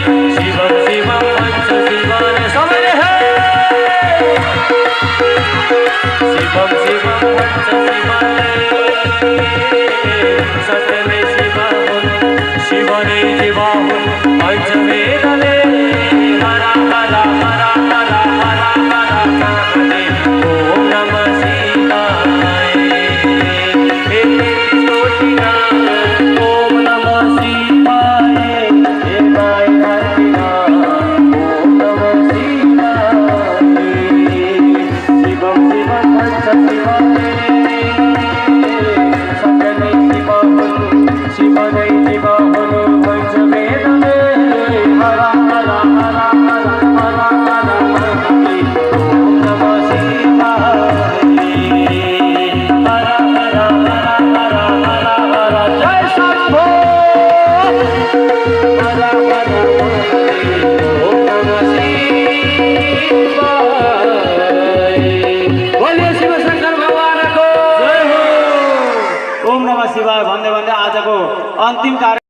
शिवम शिवम पंच शिवाय समझ है शिवम शिवम पंच शिवाय सतने शिवाहुन शिवने शिवाहुन पंचवेदने हरा हरा हरा हरा हरा हरा महादेव ओम नमः शिवाय हे स्तोतिका ओम नमः शिवाय हे माय हरिना ओम नमः शिवाय शिवम शिवम पंच शिवाय सतने शिवाहुन शिवने शिवाहुन पंचवेदने हरा हरा हरा हरा हरा हरा महादेव ओम नमः शिवाय हरा हरा हरा हरा हरा हरा जय शंभो हरा हरा महादेव ओम नमः शिवाय बोलिए शिव शंकर भगवान को जय हो। ओम नमः शिवाय भन्दै भन्दै आजको अन्तिम कार्य